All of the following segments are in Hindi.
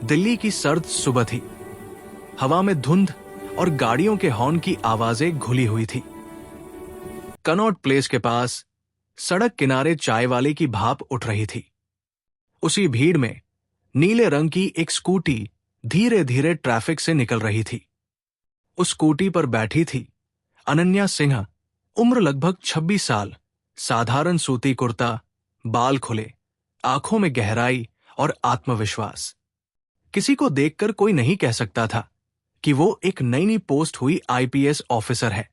दिल्ली की सर्द सुबह थी। हवा में धुंध और गाड़ियों के हॉर्न की आवाजें घुली हुई थी। कनॉट प्लेस के पास सड़क किनारे चाय वाले की भाप उठ रही थी। उसी भीड़ में नीले रंग की एक स्कूटी धीरे धीरे ट्रैफिक से निकल रही थी। उस स्कूटी पर बैठी थी अनन्या सिंह, उम्र लगभग 26 साल, साधारण सूती कुर्ता, बाल खुले, आंखों में गहराई और आत्मविश्वास। किसी को देखकर कोई नहीं कह सकता था कि वो एक नई पोस्ट हुई आईपीएस ऑफिसर है।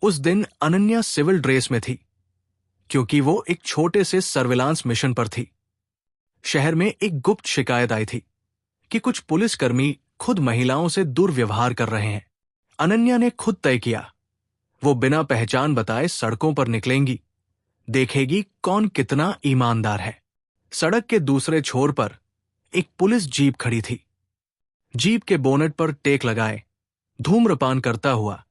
उस दिन अनन्या सिविल ड्रेस में थी, क्योंकि वो एक छोटे से सर्विलांस मिशन पर थी। शहर में एक गुप्त शिकायत आई थी कि कुछ पुलिसकर्मी खुद महिलाओं से दुर्व्यवहार कर रहे हैं। अनन्या ने खुद तय किया, वो बिना पहचान बताए सड़कों पर निकलेंगी, देखेगी कौन कितना ईमानदार है। सड़क के दूसरे छोर पर एक पुलिस जीप खड़ी थी। जीप के बोनेट पर टेक लगाए धूम्रपान करता हुआ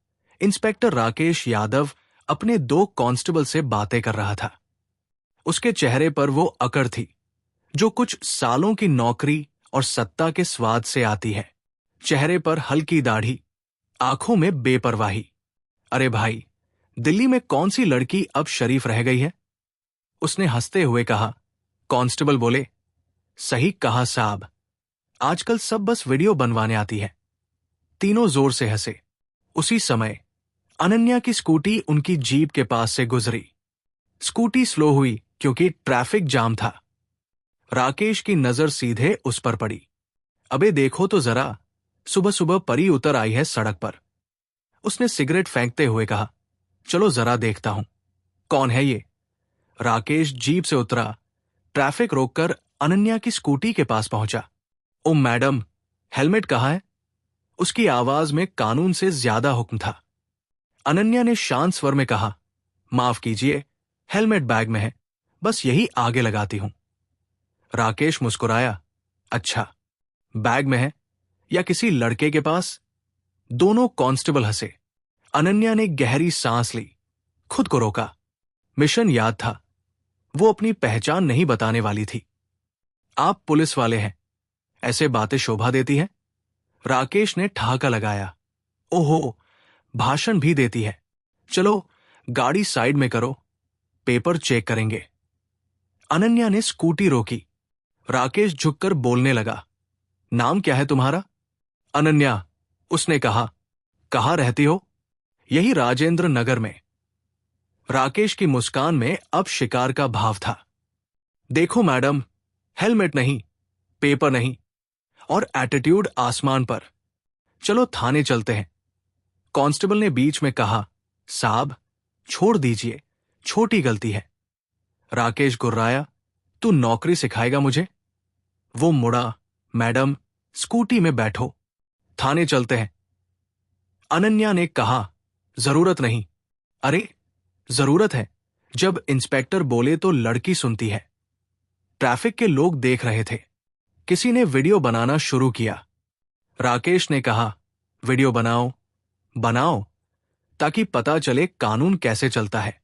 इंस्पेक्टर राकेश यादव अपने 2 कांस्टेबल से बातें कर रहा था। उसके चेहरे पर वो अकड़ थी जो कुछ सालों की नौकरी और सत्ता के स्वाद से आती है। चेहरे पर हल्की दाढ़ी, आंखों में बेपरवाही। अरे भाई, दिल्ली में कौन सी लड़की अब शरीफ रह गई है? उसने हंसते हुए कहा। कांस्टेबल बोले, सही कहा साहब, आजकल सब बस वीडियो बनवाने आती है। तीनों जोर से हंसे। उसी समय अनन्या की स्कूटी उनकी जीप के पास से गुजरी। स्कूटी स्लो हुई क्योंकि ट्रैफिक जाम था। राकेश की नजर सीधे उस पर पड़ी। अबे देखो तो जरा, सुबह सुबह परी उतर आई है सड़क पर। उसने सिगरेट फेंकते हुए कहा, चलो जरा देखता हूं, कौन है ये? राकेश जीप से उतरा, ट्रैफिक रोककर अनन्या की स्कूटी के पास पहुंचा। ओ मैडम, हेलमेट कहाँ है? उसकी आवाज में कानून से ज्यादा हुक्म था। अनन्या ने शांत स्वर में कहा, माफ कीजिए, हेलमेट बैग में है, बस यही आगे लगाती हूं। राकेश मुस्कुराया, अच्छा, बैग में है या किसी लड़के के पास? दोनों कांस्टेबल हंसे। अनन्या ने गहरी सांस ली, खुद को रोका। मिशन याद था, वो अपनी पहचान नहीं बताने वाली थी। आप पुलिस वाले हैं, ऐसे बातें शोभा देती हैं? राकेश ने ठहाका लगाया, ओहो, भाषण भी देती है। चलो गाड़ी साइड में करो, पेपर चेक करेंगे। अनन्या ने स्कूटी रोकी। राकेश झुककर बोलने लगा, नाम क्या है तुम्हारा? अनन्या, उसने कहा। कहाँ रहती हो? यही राजेंद्र नगर में। राकेश की मुस्कान में अब शिकार का भाव था। देखो मैडम, हेलमेट नहीं, पेपर नहीं, और एटीट्यूड आसमान पर। चलो थाने चलते हैं। कांस्टेबल ने बीच में कहा, साहब छोड़ दीजिए, छोटी गलती है। राकेश गुर्राया, तू नौकरी सिखाएगा मुझे? वो मुड़ा, मैडम स्कूटी में बैठो, थाने चलते हैं। अनन्या ने कहा, जरूरत नहीं। अरे जरूरत है, जब इंस्पेक्टर बोले तो लड़की सुनती है। ट्रैफिक के लोग देख रहे थे। किसी ने वीडियो बनाना शुरू किया। राकेश ने कहा, वीडियो बनाओ बनाओ, ताकि पता चले कानून कैसे चलता है।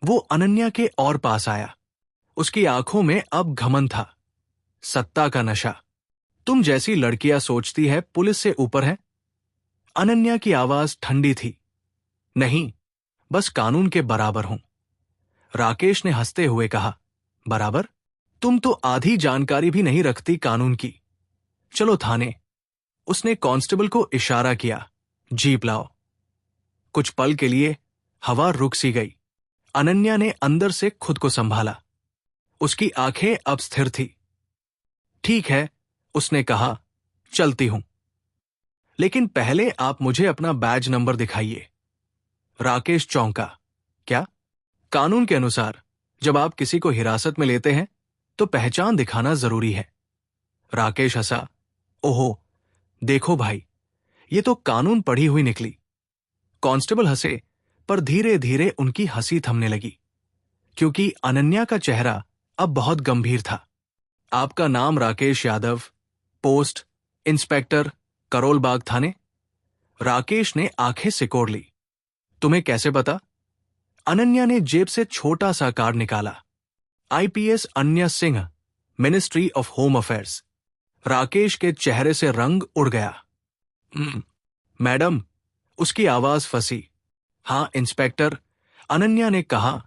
वो अनन्या के और पास आया। उसकी आंखों में अब घमंड था, सत्ता का नशा। तुम जैसी लड़कियां सोचती है पुलिस से ऊपर है? अनन्या की आवाज ठंडी थी। नहीं, बस कानून के बराबर हूं। राकेश ने हंसते हुए कहा, बराबर? तुम तो आधी जानकारी भी नहीं रखती कानून की। चलो थाने। उसने कांस्टेबल को इशारा किया, जीप लाओ। कुछ पल के लिए हवा रुक सी गई। अनन्या ने अंदर से खुद को संभाला। उसकी आंखें अब स्थिर थी। ठीक है, उसने कहा, चलती हूं, लेकिन पहले आप मुझे अपना बैज नंबर दिखाइए। राकेश चौंका, क्या? कानून के अनुसार जब आप किसी को हिरासत में लेते हैं तो पहचान दिखाना जरूरी है। राकेश हंसा, ओहो, देखो भाई, ये तो कानून पढ़ी हुई निकली। कांस्टेबल हंसे, पर धीरे धीरे उनकी हंसी थमने लगी, क्योंकि अनन्या का चेहरा अब बहुत गंभीर था। आपका नाम राकेश यादव, पोस्ट इंस्पेक्टर, करोल बाग थाने। राकेश ने आंखें सिकोड़ ली। तुम्हें कैसे पता? अनन्या ने जेब से छोटा सा कार्ड निकाला। IPS Anya Singh, ministry of home affairs. Rakesh के चेहरे से रंग उड़ गया। मैडम, उसकी आवाज फंसी। हाँ इंस्पेक्टर, अनन्या ने कहा,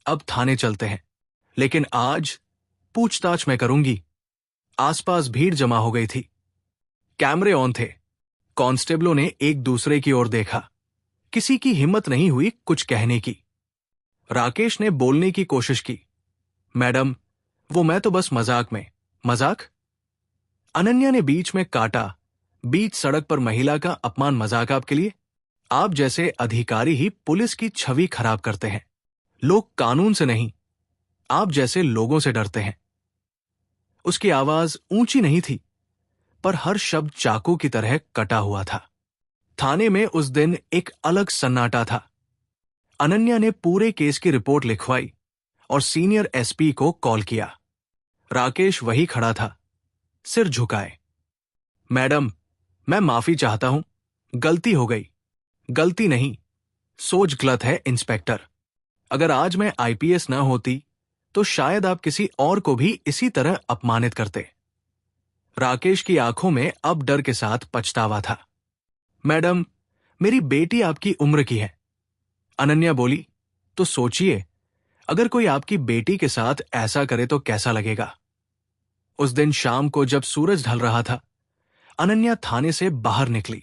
अब थाने चलते हैं, लेकिन आज पूछताछ मैं करूंगी। आसपास भीड़ जमा हो गई थी। कैमरे ऑन थे। कांस्टेबलों ने एक दूसरे की ओर देखा। किसी की हिम्मत नहीं हुई कुछ कहने की। राकेश ने बोलने की कोशिश की। मैडम, वो मैं तो बस मजाक में। मजाक? अनन्या ने बीच में काटा। बीच सड़क पर महिला का अपमान मजाक आपके लिए? आप जैसे अधिकारी ही पुलिस की छवि खराब करते हैं। लोग कानून से नहीं, आप जैसे लोगों से डरते हैं। उसकी आवाज ऊंची नहीं थी, पर हर शब्द चाकू की तरह कटा हुआ था। थाने में उस दिन एक अलग सन्नाटा था। अनन्या ने पूरे केस की रिपोर्ट लिखवाई और सीनियर एसपी को कॉल किया। राकेश वही खड़ा था, सिर झुकाए। मैडम, मैं माफी चाहता हूं। गलती हो गई। गलती नहीं, सोच गलत है इंस्पेक्टर। अगर आज मैं आईपीएस न होती तो शायद आप किसी और को भी इसी तरह अपमानित करते। राकेश की आंखों में अब डर के साथ पछतावा था। मैडम, मेरी बेटी आपकी उम्र की है। अनन्या बोली। तो सोचिए, अगर कोई आपकी बेटी के साथ ऐसा करे तो कैसा लगेगा? उस दिन शाम को जब सूरज ढल रहा था, अनन्या थाने से बाहर निकली।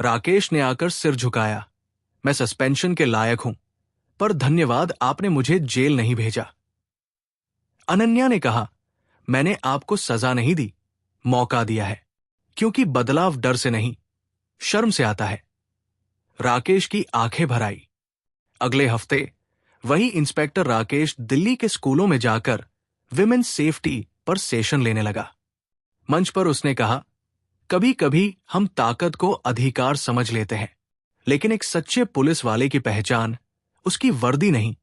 राकेश ने आकर सिर झुकाया। मैं सस्पेंशन के लायक हूं, पर धन्यवाद, आपने मुझे जेल नहीं भेजा। अनन्या ने कहा, मैंने आपको सजा नहीं दी, मौका दिया है, क्योंकि बदलाव डर से नहीं, शर्म से आता है। राकेश की आंखें भर आई। अगले हफ्ते वही इंस्पेक्टर राकेश दिल्ली के स्कूलों में जाकर विमेन सेफ्टी पर सेशन लेने लगा। मंच पर उसने कहा, कभी कभी हम ताकत को अधिकार समझ लेते हैं, लेकिन एक सच्चे पुलिस वाले की पहचान उसकी वर्दी नहीं,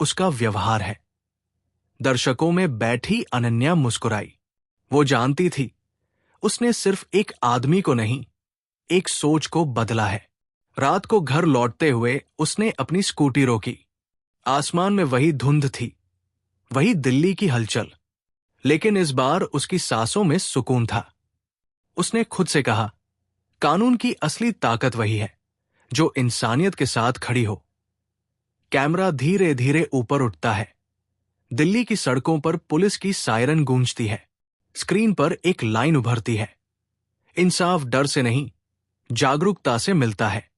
उसका व्यवहार है। दर्शकों में बैठी अनन्या मुस्कुराई। वो जानती थी, उसने सिर्फ एक आदमी को नहीं, एक सोच को बदला है। रात को घर लौटते हुए उसने अपनी स्कूटी रोकी। आसमान में वही धुंध थी, वही दिल्ली की हलचल, लेकिन इस बार उसकी सांसों में सुकून था। उसने खुद से कहा, कानून की असली ताकत वही है जो इंसानियत के साथ खड़ी हो। कैमरा धीरे धीरे ऊपर उठता है। दिल्ली की सड़कों पर पुलिस की सायरन गूंजती है। स्क्रीन पर एक लाइन उभरती है, इंसाफ डर से नहीं, जागरूकता से मिलता है।